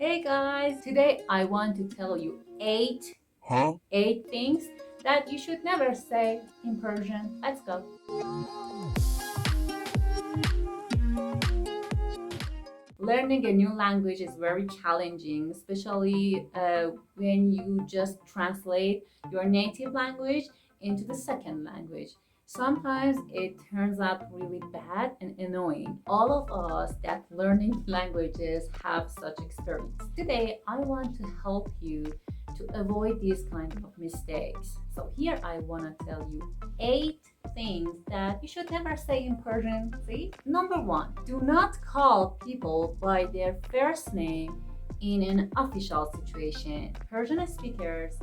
Hey guys, today I want to tell you eight things that you should never say in Persian. Let's go. Learning a new language is very challenging, especially when you just translate your native language into the second language. Sometimes it turns out really bad and annoying. All of us that learning languages have such experience. Today, I want to help you to avoid these kind of mistakes. So here I want to tell you 8 things that you should never say in Persian. See? Number 1, do not call people by their first name in an official situation. Persian speakers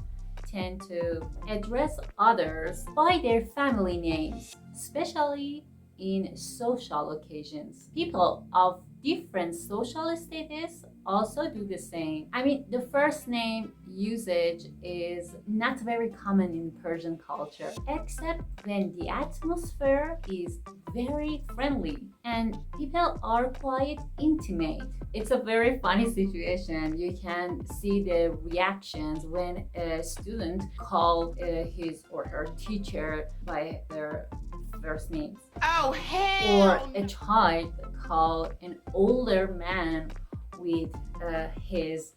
tend to address others by their family names, especially in social occasions. People of different social status also do the same. I mean, the first name usage is not very common in Persian culture, except when the atmosphere is very friendly and people are quite intimate. It's a very funny situation. You can see the reactions when a student called his or her teacher by their first names. Oh, hell! Or a child call an older man with his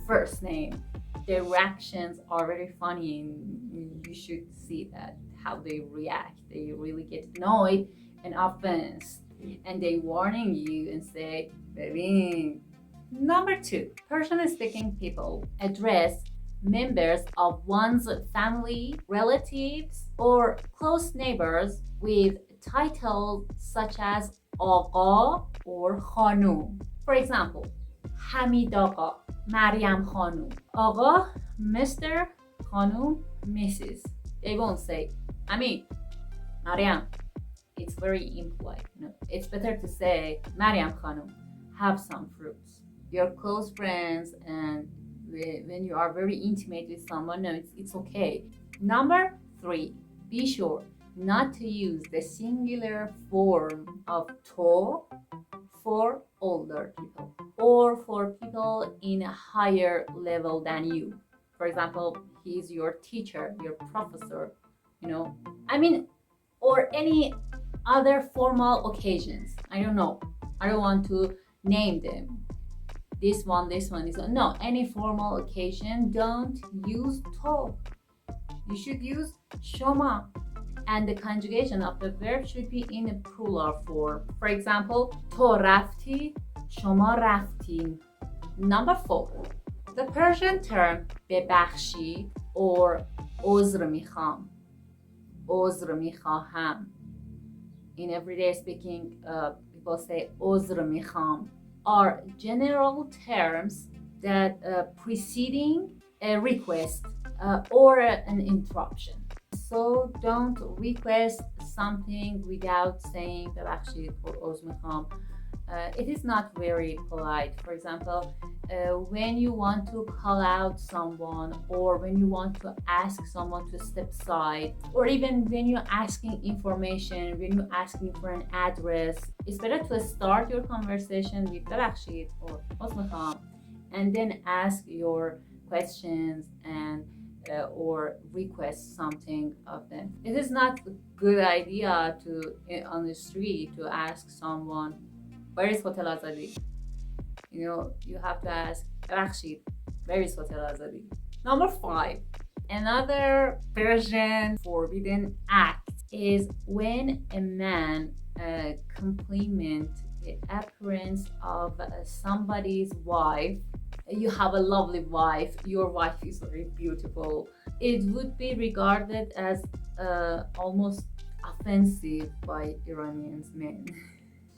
first name. Their reactions are very funny, and you should see that how they react. They really get annoyed and offense, and they warning you and say, "Baby." Number 2, Persian-speaking people address members of one's family, relatives, or close neighbors with titles such as آقا or خانوم. For example, حمید آقا, Maryam خانوم. آقا, Mr. خانوم, Mrs. They won't say Hamid, Maryam. It's very impolite. It's better to say Maryam خانوم, have some fruits. Your close friends and when you are very intimate with someone, no, it's okay. Number 3, be sure not to use the singular form of to for older people or for people in a higher level than you. For example, he's your teacher, your professor, I mean, or any other formal occasions. I don't know. I don't want to name them. This one, no, any formal occasion, don't use to. You should use shoma. And the conjugation of the verb should be in a plural form. For example, to rafti, shoma raftin. Number 4, the Persian term ببخشید or عذر میخوام, عذر میخواهم. In everyday speaking, people say عذر میخوام, are general terms that preceding a request or an interruption. So don't request something without saying ببخشید or عذر میخوام. It is not very polite. For example, when you want to call out someone or when you want to ask someone to step aside, or even when you're asking information, when you're asking for an address, it's better to start your conversation with ببخشید or عذر میخوام and then ask your questions and or request something of them. It is not a good idea to on the street to ask someone, where is Hotel Azadi? You have to ask, ببخشید, where is Hotel Azadi? Number 5, another Persian forbidden act is when a man compliment the appearance of somebody's wife. You have a lovely wife, your wife is very beautiful. It would be regarded as almost offensive by Iranian men.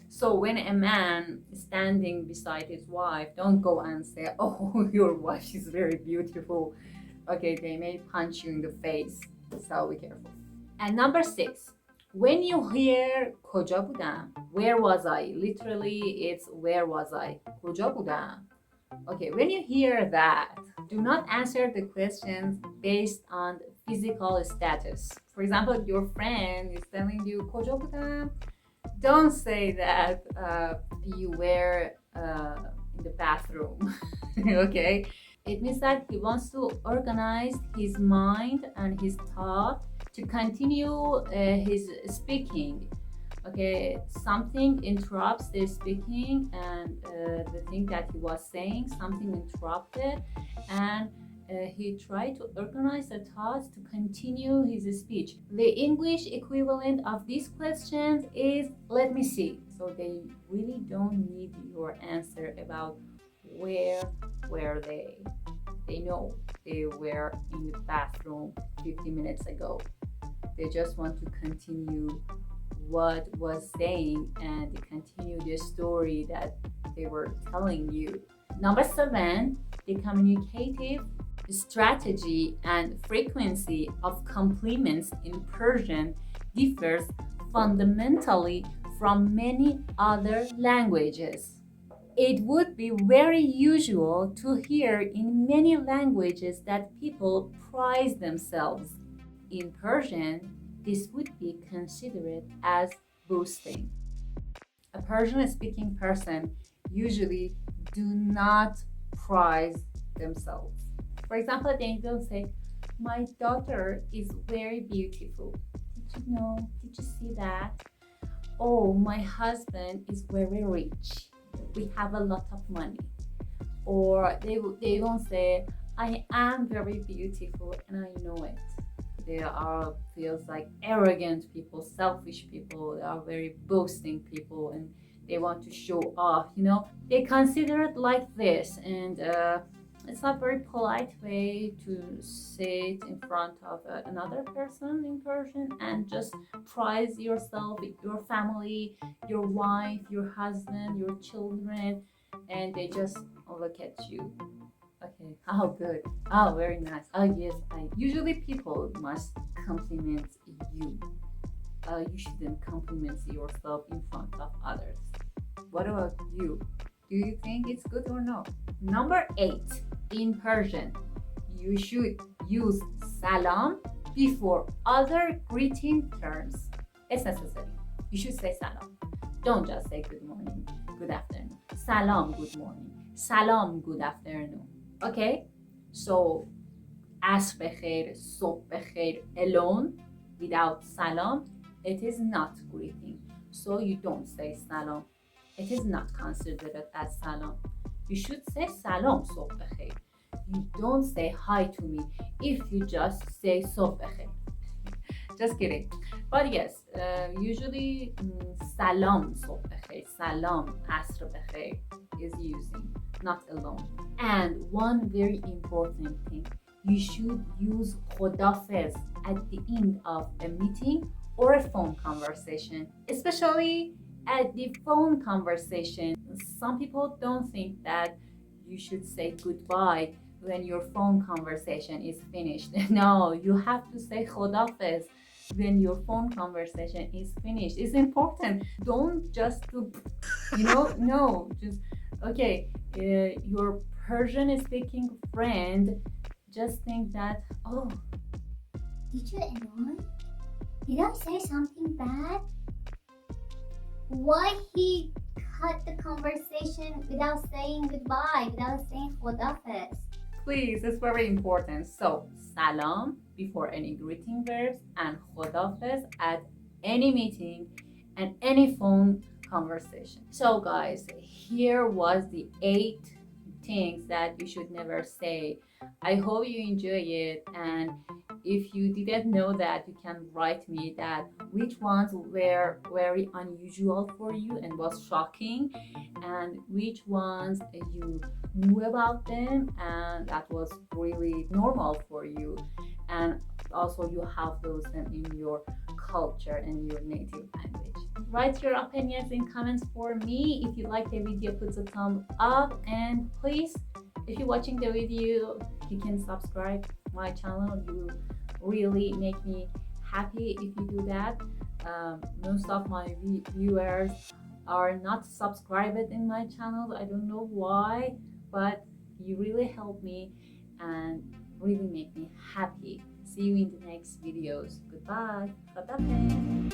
So when a man is standing beside his wife, don't go and say, "Oh, your wife is very beautiful." Okay, they may punch you in the face. So be careful. And number 6, when you hear کجا بودم, where was I? Literally, it's where was I? کجا بودم? Okay, when you hear that, do not answer the questions based on physical status. For example, your friend is telling you کجا بودم. Don't say that you were in the bathroom. Okay, it means that he wants to organize his mind and his thought to continue his speaking. Okay, something interrupts the speaking, and the thing that he was saying, something interrupted, and he tried to organize the thoughts to continue his speech. The English equivalent of these questions is let me see. So they really don't need your answer about where were they. They know they were in the bathroom 50 minutes ago. They just want to continue what was saying and continue the story that they were telling you. Number 7, the communicative strategy and frequency of compliments in Persian differs fundamentally from many other languages. It would be very usual to hear in many languages that people praise themselves. In Persian, this would be considered as boasting. A Persian speaking person usually do not praise themselves. For example, they don't say, my daughter is very beautiful. Did you know? Did you see that? Oh, my husband is very rich. We have a lot of money. Or they won't say, I am very beautiful and I know it. They are feels like arrogant people, selfish people. They are very boasting people, and they want to show off. They consider it like this, and it's not very polite way to sit in front of another person in Persian and just praise yourself, your family, your wife, your husband, your children, and they just look at you. Okay. Oh, good. Oh, very nice. Oh, yes. Usually people must compliment you. You shouldn't compliment yourself in front of others. What about you? Do you think it's good or not? Number 8. In Persian, you should use salam before other greeting terms. It's necessary. You should say salam. Don't just say good morning, good afternoon. Salam, good morning. Salam, good afternoon. Okay, so عصر بخیر, صبح بخیر alone without salam, it is not greeting. So you don't say salam. It is not considered as salam. You should say salam صبح بخیر. You don't say hi to me if you just say صبح بخیر. Just kidding. But yes, usually salam صبح بخیر, salam عصر بخیر is using, not alone. And one very important thing, you should use خدافظ at the end of a meeting or a phone conversation, especially at the phone conversation. Some people don't think that you should say goodbye when your phone conversation is finished. No, you have to say خدافظ when your phone conversation is finished. It's important. Don't just do, no, just okay. Your Persian speaking friend just think that, oh, did you annoy? Did I say something bad? Why he cut the conversation without saying goodbye, without saying خدافظ? Please, it's very important. So, salam before any greeting verbs and خدافظ at any meeting and any phone conversation. So guys, here was the 8 things that you should never say. I hope you enjoy it, and if you didn't know that, you can write me that which ones were very unusual for you and was shocking, and which ones you knew about them and that was really normal for you, and also you have those in your culture and your native language. Write your opinions in comments for me. If you like the video, put a thumb up, and please, if you're watching the video, you can subscribe my channel. You really make me happy if you do that. Most of my viewers are not subscribed in my channel. I don't know why, but you really help me and really make me happy. See you in the next videos. Goodbye. Bye-bye.